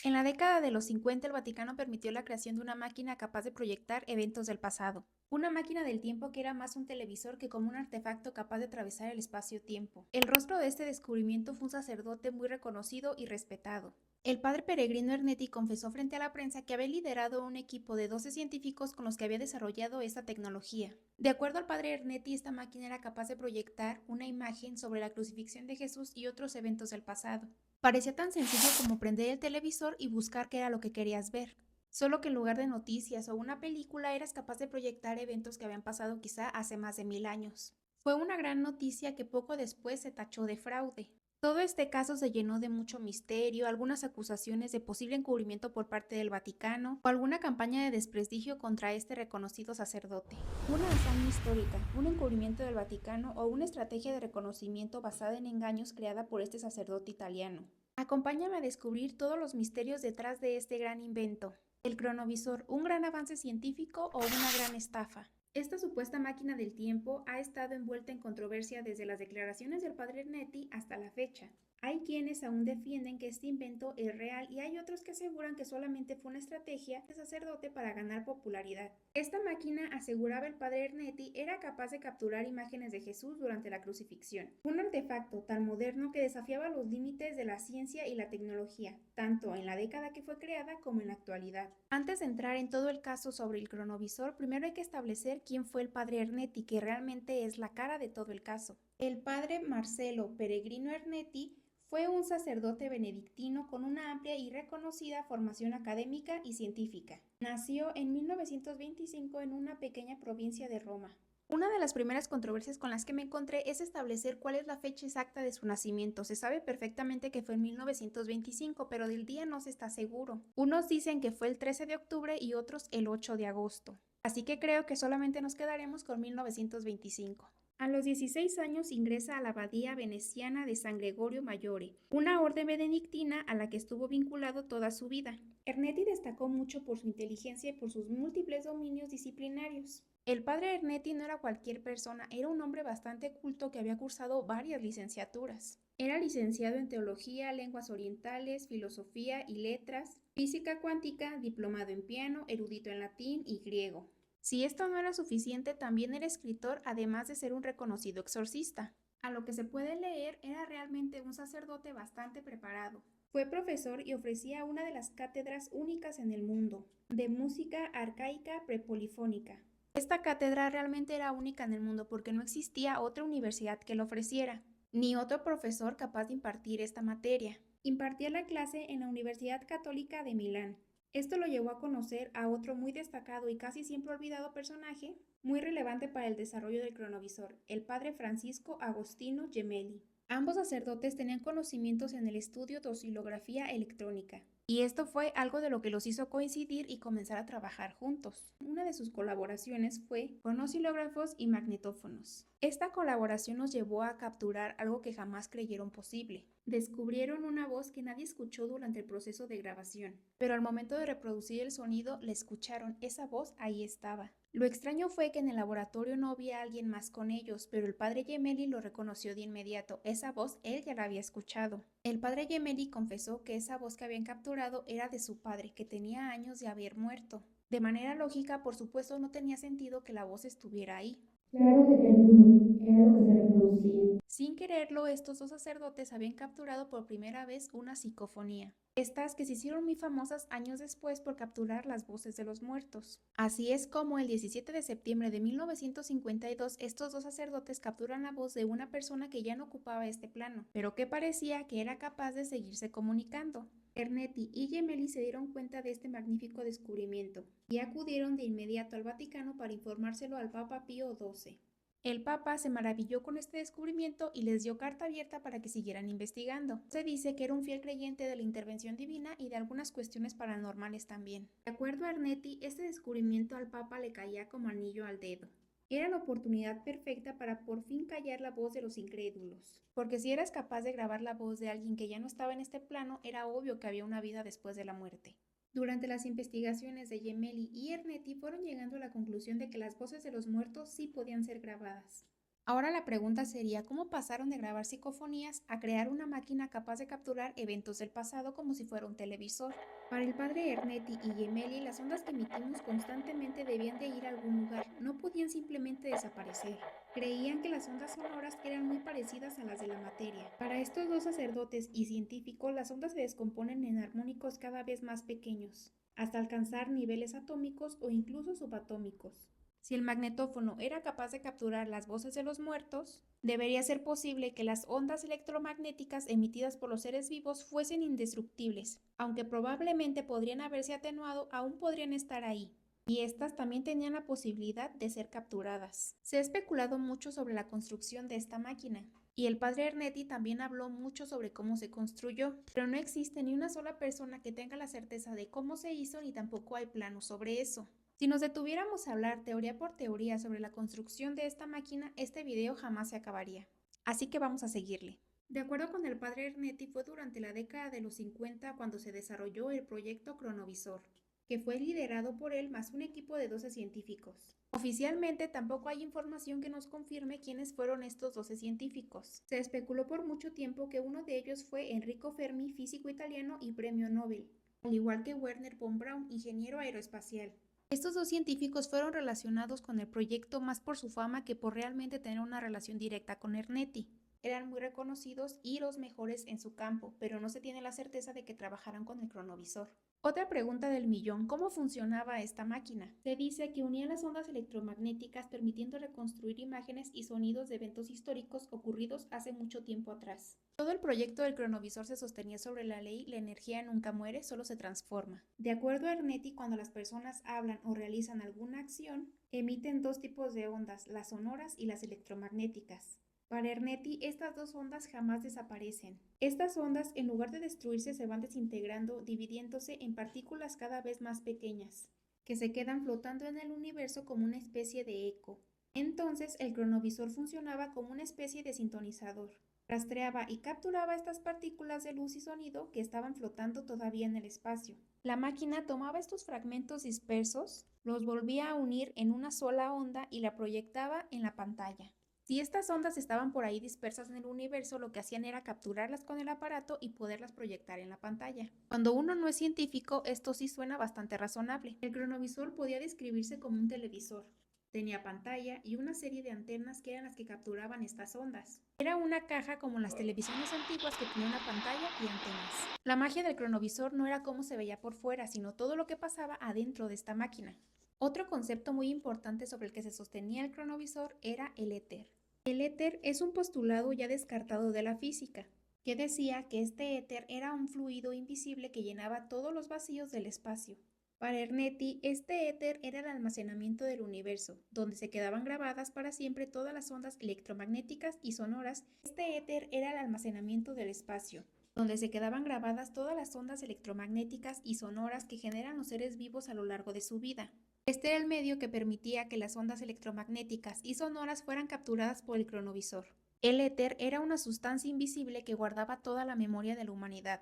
En la década de los 50, el Vaticano permitió la creación de una máquina capaz de proyectar eventos del pasado. Una máquina del tiempo que era más un televisor que como un artefacto capaz de atravesar el espacio-tiempo. El rostro de este descubrimiento fue un sacerdote muy reconocido y respetado. El padre Peregrino Ernetti confesó frente a la prensa que había liderado un equipo de 12 científicos con los que había desarrollado esta tecnología. De acuerdo al padre Ernetti, esta máquina era capaz de proyectar una imagen sobre la crucifixión de Jesús y otros eventos del pasado. Parecía tan sencillo como prender el televisor y buscar qué era lo que querías ver. Solo que en lugar de noticias o una película eras capaz de proyectar eventos que habían pasado quizá hace más de 1000 años. Fue una gran noticia que poco después se tachó de fraude. Todo este caso se llenó de mucho misterio, algunas acusaciones de posible encubrimiento por parte del Vaticano o alguna campaña de desprestigio contra este reconocido sacerdote. Una hazaña histórica, un encubrimiento del Vaticano o una estrategia de reconocimiento basada en engaños creada por este sacerdote italiano. Acompáñame a descubrir todos los misterios detrás de este gran invento. El cronovisor, un gran avance científico o una gran estafa. Esta supuesta máquina del tiempo ha estado envuelta en controversia desde las declaraciones del padre Ernetti hasta la fecha. Hay quienes aún defienden que este invento es real y hay otros que aseguran que solamente fue una estrategia de sacerdote para ganar popularidad. Esta máquina, aseguraba el padre Ernetti, era capaz de capturar imágenes de Jesús durante la crucifixión. Un artefacto tan moderno que desafiaba los límites de la ciencia y la tecnología, tanto en la década que fue creada como en la actualidad. Antes de entrar en todo el caso sobre el cronovisor, primero hay que establecer quién fue el padre Ernetti, que realmente es la cara de todo el caso. El padre Marcelo Peregrino Ernetti fue un sacerdote benedictino con una amplia y reconocida formación académica y científica. Nació en 1925 en una pequeña provincia de Roma. Una de las primeras controversias con las que me encontré es establecer cuál es la fecha exacta de su nacimiento. Se sabe perfectamente que fue en 1925, pero del día no se está seguro. Unos dicen que fue el 13 de octubre y otros el 8 de agosto. Así que creo que solamente nos quedaremos con 1925. A los 16 años ingresa a la abadía veneciana de San Gregorio Maggiore, una orden benedictina a la que estuvo vinculado toda su vida. Ernetti destacó mucho por su inteligencia y por sus múltiples dominios disciplinarios. El padre Ernetti no era cualquier persona, era un hombre bastante culto que había cursado varias licenciaturas. Era licenciado en teología, lenguas orientales, filosofía y letras, física cuántica, diplomado en piano, erudito en latín y griego. Si esto no era suficiente, también era escritor, además de ser un reconocido exorcista. A lo que se puede leer, era realmente un sacerdote bastante preparado. Fue profesor y ofrecía una de las cátedras únicas en el mundo, de música arcaica prepolifónica. Esta cátedra realmente era única en el mundo porque no existía otra universidad que lo ofreciera, ni otro profesor capaz de impartir esta materia. Impartía la clase en la Universidad Católica de Milán. Esto lo llevó a conocer a otro muy destacado y casi siempre olvidado personaje, muy relevante para el desarrollo del cronovisor, el padre Francisco Agostino Gemelli. Ambos sacerdotes tenían conocimientos en el estudio de oscilografía electrónica, y esto fue algo de lo que los hizo coincidir y comenzar a trabajar juntos. Una de sus colaboraciones fue con oscilógrafos y magnetófonos. Esta colaboración nos llevó a capturar algo que jamás creyeron posible. Descubrieron una voz que nadie escuchó durante el proceso de grabación, pero al momento de reproducir el sonido la escucharon, esa voz ahí estaba. Lo extraño fue que en el laboratorio no había alguien más con ellos, pero el padre Gemelli lo reconoció de inmediato. Esa voz él ya la había escuchado. El padre Gemelli confesó que esa voz que habían capturado era de su padre, que tenía años de haber muerto. De manera lógica, por supuesto, no tenía sentido que la voz estuviera ahí. Claro que te ayudo, era lo que se reproducía. Sin quererlo, estos dos sacerdotes habían capturado por primera vez una psicofonía. Estas que se hicieron muy famosas años después por capturar las voces de los muertos. Así es como el 17 de septiembre de 1952 estos dos sacerdotes capturan la voz de una persona que ya no ocupaba este plano, pero que parecía que era capaz de seguirse comunicando. Ernetti y Gemelli se dieron cuenta de este magnífico descubrimiento y acudieron de inmediato al Vaticano para informárselo al Papa Pío XII. El Papa se maravilló con este descubrimiento y les dio carta abierta para que siguieran investigando. Se dice que era un fiel creyente de la intervención divina y de algunas cuestiones paranormales también. De acuerdo a Ernetti, este descubrimiento al Papa le caía como anillo al dedo. Era la oportunidad perfecta para por fin callar la voz de los incrédulos. Porque si eras capaz de grabar la voz de alguien que ya no estaba en este plano, era obvio que había una vida después de la muerte. Durante las investigaciones de Gemelli y Ernetti fueron llegando a la conclusión de que las voces de los muertos sí podían ser grabadas. Ahora la pregunta sería, ¿cómo pasaron de grabar psicofonías a crear una máquina capaz de capturar eventos del pasado como si fuera un televisor? Para el padre Ernetti y Gemelli, las ondas que emitimos constantemente debían de ir a algún lugar, no podían simplemente desaparecer. Creían que las ondas sonoras eran muy parecidas a las de la materia. Para estos dos sacerdotes y científicos, las ondas se descomponen en armónicos cada vez más pequeños, hasta alcanzar niveles atómicos o incluso subatómicos. Si el magnetófono era capaz de capturar las voces de los muertos, debería ser posible que las ondas electromagnéticas emitidas por los seres vivos fuesen indestructibles, aunque probablemente podrían haberse atenuado, aún podrían estar ahí. Y estas también tenían la posibilidad de ser capturadas. Se ha especulado mucho sobre la construcción de esta máquina, y el padre Ernetti también habló mucho sobre cómo se construyó, pero no existe ni una sola persona que tenga la certeza de cómo se hizo ni tampoco hay planos sobre eso. Si nos detuviéramos a hablar teoría por teoría sobre la construcción de esta máquina, este video jamás se acabaría. Así que vamos a seguirle. De acuerdo con el padre Ernetti, fue durante la década de los 50 cuando se desarrolló el proyecto Cronovisor, que fue liderado por él más un equipo de 12 científicos. Oficialmente tampoco hay información que nos confirme quiénes fueron estos 12 científicos. Se especuló por mucho tiempo que uno de ellos fue Enrico Fermi, físico italiano y premio Nobel, al igual que Werner von Braun, ingeniero aeroespacial. Estos dos científicos fueron relacionados con el proyecto más por su fama que por realmente tener una relación directa con Ernetti. Eran muy reconocidos y los mejores en su campo, pero no se tiene la certeza de que trabajaran con el cronovisor. Otra pregunta del millón, ¿cómo funcionaba esta máquina? Se dice que unía las ondas electromagnéticas permitiendo reconstruir imágenes y sonidos de eventos históricos ocurridos hace mucho tiempo atrás. Todo el proyecto del cronovisor se sostenía sobre la ley "la energía nunca muere, solo se transforma". De acuerdo a Ernetti, cuando las personas hablan o realizan alguna acción, emiten dos tipos de ondas, las sonoras y las electromagnéticas. Para Ernetti, estas dos ondas jamás desaparecen. Estas ondas, en lugar de destruirse, se van desintegrando, dividiéndose en partículas cada vez más pequeñas, que se quedan flotando en el universo como una especie de eco. Entonces, el cronovisor funcionaba como una especie de sintonizador. Rastreaba y capturaba estas partículas de luz y sonido que estaban flotando todavía en el espacio. La máquina tomaba estos fragmentos dispersos, los volvía a unir en una sola onda y la proyectaba en la pantalla. Si estas ondas estaban por ahí dispersas en el universo, lo que hacían era capturarlas con el aparato y poderlas proyectar en la pantalla. Cuando uno no es científico, esto sí suena bastante razonable. El cronovisor podía describirse como un televisor. Tenía pantalla y una serie de antenas que eran las que capturaban estas ondas. Era una caja como las televisiones antiguas que tenía una pantalla y antenas. La magia del cronovisor no era cómo se veía por fuera, sino todo lo que pasaba adentro de esta máquina. Otro concepto muy importante sobre el que se sostenía el cronovisor era el éter. El éter es un postulado ya descartado de la física, que decía que este éter era un fluido invisible que llenaba todos los vacíos del espacio. Para Ernetti, este éter era el almacenamiento del universo, donde se quedaban grabadas para siempre todas las ondas electromagnéticas y sonoras. Este éter era el almacenamiento del espacio, donde se quedaban grabadas todas las ondas electromagnéticas y sonoras que generan los seres vivos a lo largo de su vida. Este era el medio que permitía que las ondas electromagnéticas y sonoras fueran capturadas por el cronovisor. El éter era una sustancia invisible que guardaba toda la memoria de la humanidad.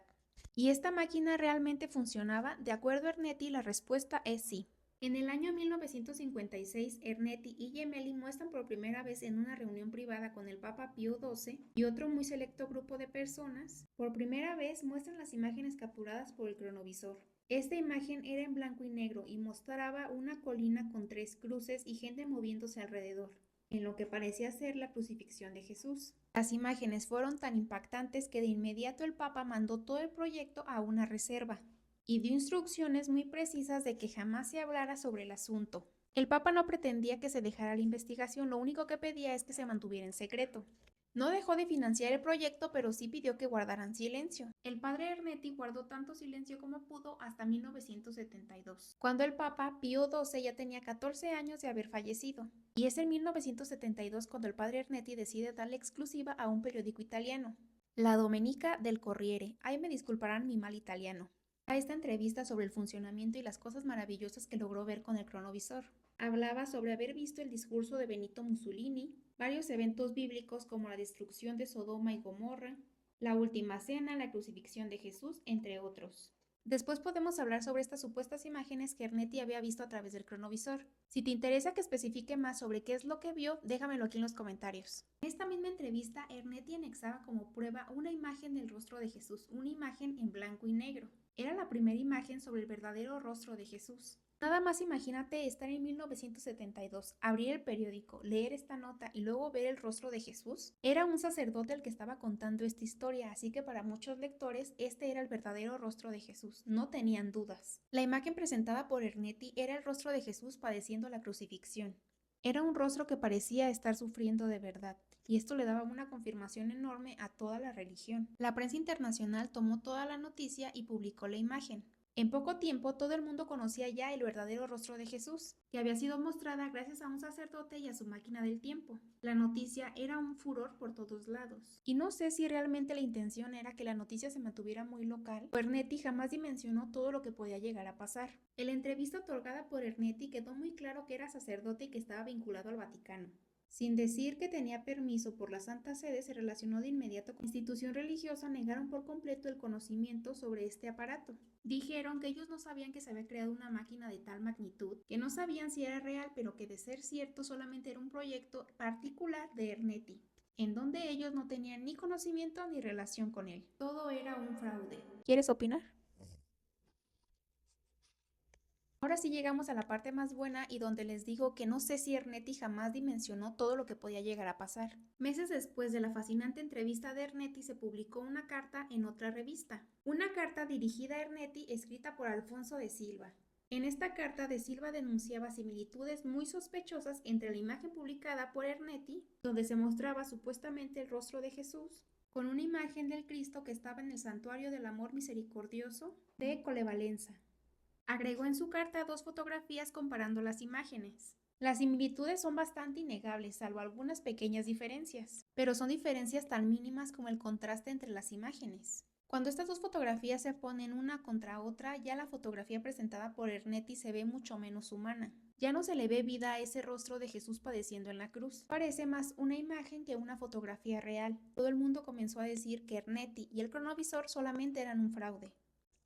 ¿Y esta máquina realmente funcionaba? De acuerdo a Ernetti, la respuesta es sí. En el año 1956, Ernetti y Gemelli muestran por primera vez en una reunión privada con el Papa Pío XII y otro muy selecto grupo de personas, por primera vez muestran las imágenes capturadas por el cronovisor. Esta imagen era en blanco y negro y mostraba una colina con tres cruces y gente moviéndose alrededor, en lo que parecía ser la crucifixión de Jesús. Las imágenes fueron tan impactantes que de inmediato el Papa mandó todo el proyecto a una reserva y dio instrucciones muy precisas de que jamás se hablara sobre el asunto. El Papa no pretendía que se dejara la investigación, lo único que pedía es que se mantuviera en secreto. No dejó de financiar el proyecto, pero sí pidió que guardaran silencio. El padre Ernetti guardó tanto silencio como pudo hasta 1972, cuando el Papa Pío XII ya tenía 14 años de haber fallecido. Y es en 1972 cuando el padre Ernetti decide darle exclusiva a un periódico italiano, La Domenica del Corriere. Ahí me disculparán mi mal italiano. A esta entrevista sobre el funcionamiento y las cosas maravillosas que logró ver con el cronovisor. Hablaba sobre haber visto el discurso de Benito Mussolini, varios eventos bíblicos como la destrucción de Sodoma y Gomorra, la última cena, la crucifixión de Jesús, entre otros. Después podemos hablar sobre estas supuestas imágenes que Ernetti había visto a través del cronovisor. Si te interesa que especifique más sobre qué es lo que vio, déjamelo aquí en los comentarios. En esta misma entrevista, Ernetti anexaba como prueba una imagen del rostro de Jesús, una imagen en blanco y negro. Era la primera imagen sobre el verdadero rostro de Jesús. Nada más imagínate estar en 1972, abrir el periódico, leer esta nota y luego ver el rostro de Jesús. Era un sacerdote el que estaba contando esta historia, así que para muchos lectores este era el verdadero rostro de Jesús, no tenían dudas. La imagen presentada por Ernetti era el rostro de Jesús padeciendo la crucifixión. Era un rostro que parecía estar sufriendo de verdad, y esto le daba una confirmación enorme a toda la religión. La prensa internacional tomó toda la noticia y publicó la imagen. En poco tiempo todo el mundo conocía ya el verdadero rostro de Jesús, que había sido mostrada gracias a un sacerdote y a su máquina del tiempo. La noticia era un furor por todos lados. Y no sé si realmente la intención era que la noticia se mantuviera muy local, o Ernetti jamás dimensionó todo lo que podía llegar a pasar. En la entrevista otorgada por Ernetti quedó muy claro que era sacerdote y que estaba vinculado al Vaticano. Sin decir que tenía permiso por la Santa Sede, se relacionó de inmediato con la institución religiosa, negaron por completo el conocimiento sobre este aparato. Dijeron que ellos no sabían que se había creado una máquina de tal magnitud, que no sabían si era real, pero que de ser cierto solamente era un proyecto particular de Ernetti, en donde ellos no tenían ni conocimiento ni relación con él. Todo era un fraude. ¿Quieres opinar? Ahora sí llegamos a la parte más buena y donde les digo que no sé si Ernetti jamás dimensionó todo lo que podía llegar a pasar. Meses después de la fascinante entrevista de Ernetti se publicó una carta en otra revista. Una carta dirigida a Ernetti escrita por Alfonso de Silva. En esta carta de Silva denunciaba similitudes muy sospechosas entre la imagen publicada por Ernetti, donde se mostraba supuestamente el rostro de Jesús, con una imagen del Cristo que estaba en el Santuario del Amor Misericordioso de Colevalenza. Agregó en su carta dos fotografías comparando las imágenes. Las similitudes son bastante innegables, salvo algunas pequeñas diferencias, pero son diferencias tan mínimas como el contraste entre las imágenes. Cuando estas dos fotografías se ponen una contra otra, ya la fotografía presentada por Ernetti se ve mucho menos humana. Ya no se le ve vida a ese rostro de Jesús padeciendo en la cruz. Parece más una imagen que una fotografía real. Todo el mundo comenzó a decir que Ernetti y el cronovisor solamente eran un fraude.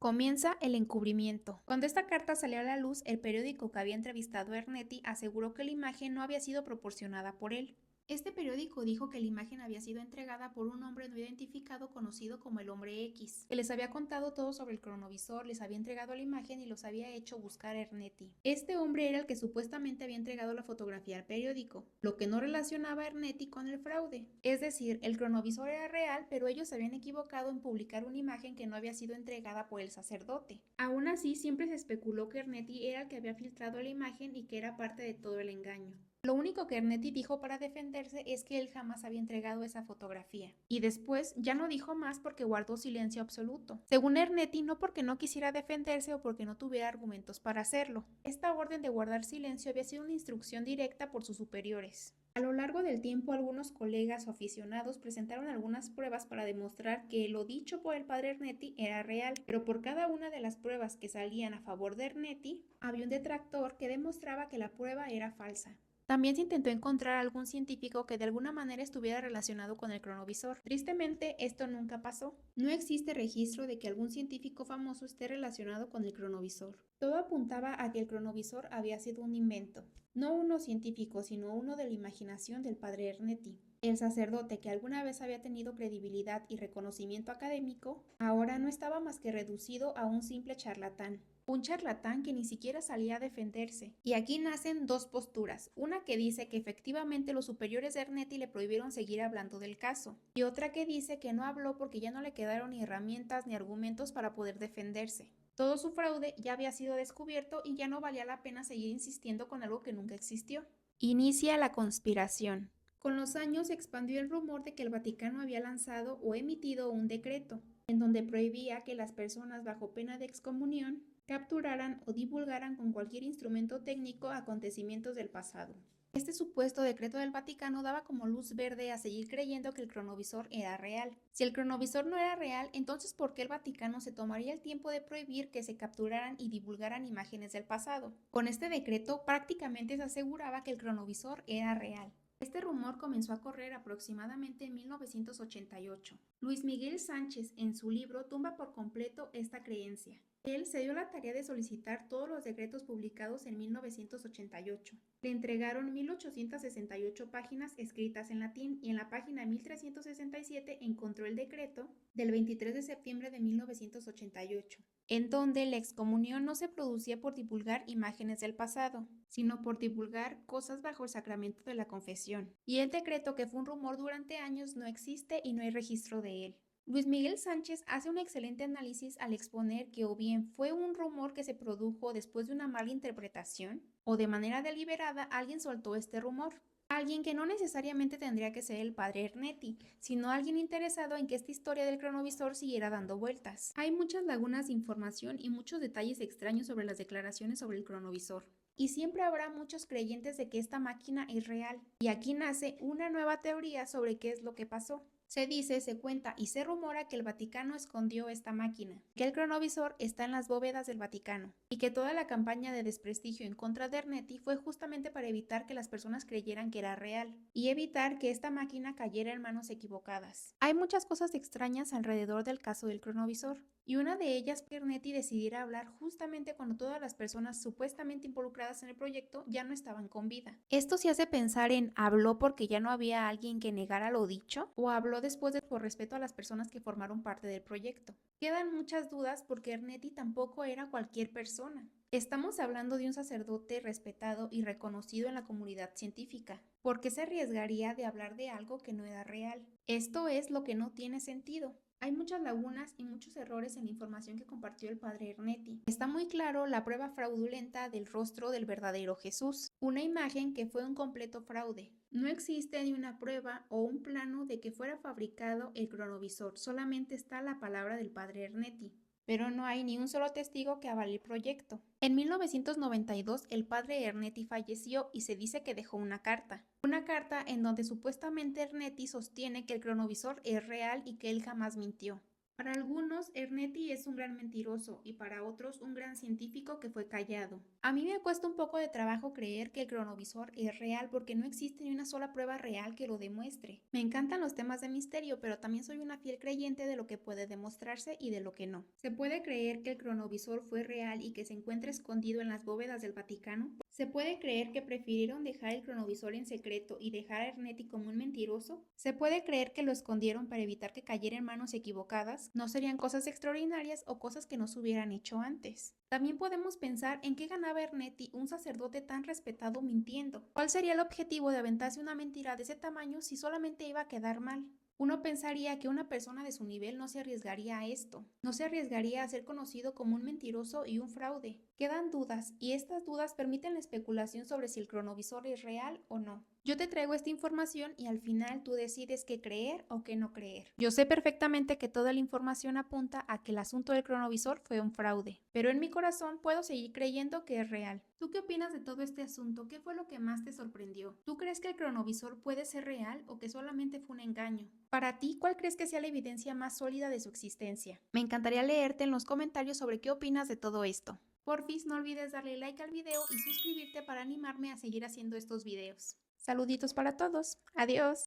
Comienza el encubrimiento. Cuando esta carta salió a la luz, el periódico que había entrevistado a Ernetti aseguró que la imagen no había sido proporcionada por él. Este periódico dijo que la imagen había sido entregada por un hombre no identificado conocido como el Hombre X, que les había contado todo sobre el cronovisor, les había entregado la imagen y los había hecho buscar a Ernetti. Este hombre era el que supuestamente había entregado la fotografía al periódico, lo que no relacionaba a Ernetti con el fraude. Es decir, el cronovisor era real, pero ellos se habían equivocado en publicar una imagen que no había sido entregada por el sacerdote. Aún así, siempre se especuló que Ernetti era el que había filtrado la imagen y que era parte de todo el engaño. Lo único que Ernetti dijo para defenderse es que él jamás había entregado esa fotografía. Y después ya no dijo más porque guardó silencio absoluto. Según Ernetti, no porque no quisiera defenderse o porque no tuviera argumentos para hacerlo. Esta orden de guardar silencio había sido una instrucción directa por sus superiores. A lo largo del tiempo, algunos colegas o aficionados presentaron algunas pruebas para demostrar que lo dicho por el padre Ernetti era real, pero por cada una de las pruebas que salían a favor de Ernetti, había un detractor que demostraba que la prueba era falsa. También se intentó encontrar algún científico que de alguna manera estuviera relacionado con el cronovisor. Tristemente, esto nunca pasó. No existe registro de que algún científico famoso esté relacionado con el cronovisor. Todo apuntaba a que el cronovisor había sido un invento. No uno científico, sino uno de la imaginación del padre Ernetti. El sacerdote, que alguna vez había tenido credibilidad y reconocimiento académico, ahora no estaba más que reducido a un simple charlatán. Un charlatán que ni siquiera salía a defenderse. Y aquí nacen dos posturas, una que dice que efectivamente los superiores de Ernetti le prohibieron seguir hablando del caso, y otra que dice que no habló porque ya no le quedaron ni herramientas ni argumentos para poder defenderse. Todo su fraude ya había sido descubierto y ya no valía la pena seguir insistiendo con algo que nunca existió. Inicia la conspiración. Con los años se expandió el rumor de que el Vaticano había lanzado o emitido un decreto, en donde prohibía que las personas bajo pena de excomunión capturaran o divulgaran con cualquier instrumento técnico acontecimientos del pasado. Este supuesto decreto del Vaticano daba como luz verde a seguir creyendo que el cronovisor era real. Si el cronovisor no era real, entonces ¿por qué el Vaticano se tomaría el tiempo de prohibir que se capturaran y divulgaran imágenes del pasado? Con este decreto prácticamente se aseguraba que el cronovisor era real. Este rumor comenzó a correr aproximadamente en 1988. Luis Miguel Sánchez, en su libro, tumba por completo esta creencia. Él se dio la tarea de solicitar todos los decretos publicados en 1988. Le entregaron 1868 páginas escritas en latín y en la página 1367 encontró el decreto del 23 de septiembre de 1988, en donde la excomunión no se producía por divulgar imágenes del pasado, sino por divulgar cosas bajo el sacramento de la confesión. Y el decreto, que fue un rumor durante años, no existe y no hay registro de él. Luis Miguel Sánchez hace un excelente análisis al exponer que o bien fue un rumor que se produjo después de una mala interpretación, o de manera deliberada alguien soltó este rumor. Alguien que no necesariamente tendría que ser el padre Ernetti, sino alguien interesado en que esta historia del cronovisor siguiera dando vueltas. Hay muchas lagunas de información y muchos detalles extraños sobre las declaraciones sobre el cronovisor. Y siempre habrá muchos creyentes de que esta máquina es real. Y aquí nace una nueva teoría sobre qué es lo que pasó. Se dice, se cuenta y se rumora que el Vaticano escondió esta máquina, que el cronovisor está en las bóvedas del Vaticano y que toda la campaña de desprestigio en contra de Ernetti fue justamente para evitar que las personas creyeran que era real y evitar que esta máquina cayera en manos equivocadas. Hay muchas cosas extrañas alrededor del caso del cronovisor, y una de ellas que Ernetti decidiera hablar justamente cuando todas las personas supuestamente involucradas en el proyecto ya no estaban con vida. Esto se hace pensar en ¿habló porque ya no había alguien que negara lo dicho? ¿O habló después por respeto a las personas que formaron parte del proyecto? Quedan muchas dudas porque Ernetti tampoco era cualquier persona. Estamos hablando de un sacerdote respetado y reconocido en la comunidad científica. ¿Por qué se arriesgaría de hablar de algo que no era real? Esto es lo que no tiene sentido. Hay muchas lagunas y muchos errores en la información que compartió el padre Ernetti. Está muy claro la prueba fraudulenta del rostro del verdadero Jesús, una imagen que fue un completo fraude. No existe ni una prueba o un plano de que fuera fabricado el cronovisor, solamente está la palabra del padre Ernetti. Pero no hay ni un solo testigo que avale el proyecto. En 1992 el padre Ernetti falleció y se dice que dejó una carta. Una carta en donde supuestamente Ernetti sostiene que el cronovisor es real y que él jamás mintió. Para algunos, Ernetti es un gran mentiroso y para otros un gran científico que fue callado. A mí me cuesta un poco de trabajo creer que el cronovisor es real porque no existe ni una sola prueba real que lo demuestre. Me encantan los temas de misterio, pero también soy una fiel creyente de lo que puede demostrarse y de lo que no. ¿Se puede creer que el cronovisor fue real y que se encuentra escondido en las bóvedas del Vaticano? ¿Se puede creer que prefirieron dejar el cronovisor en secreto y dejar a Ernetti como un mentiroso? ¿Se puede creer que lo escondieron para evitar que cayera en manos equivocadas? ¿No serían cosas extraordinarias o cosas que no se hubieran hecho antes? También podemos pensar en qué ganaba Ernetti, un sacerdote tan respetado, mintiendo. ¿Cuál sería el objetivo de aventarse una mentira de ese tamaño si solamente iba a quedar mal? Uno pensaría que una persona de su nivel no se arriesgaría a esto, no se arriesgaría a ser conocido como un mentiroso y un fraude. Quedan dudas, y estas dudas permiten la especulación sobre si el cronovisor es real o no. Yo te traigo esta información y al final tú decides qué creer o qué no creer. Yo sé perfectamente que toda la información apunta a que el asunto del cronovisor fue un fraude, pero en mi corazón puedo seguir creyendo que es real. ¿Tú qué opinas de todo este asunto? ¿Qué fue lo que más te sorprendió? ¿Tú crees que el cronovisor puede ser real o que solamente fue un engaño? Para ti, ¿cuál crees que sea la evidencia más sólida de su existencia? Me encantaría leerte en los comentarios sobre qué opinas de todo esto. Porfis, no olvides darle like al video y suscribirte para animarme a seguir haciendo estos videos. Saluditos para todos. Adiós.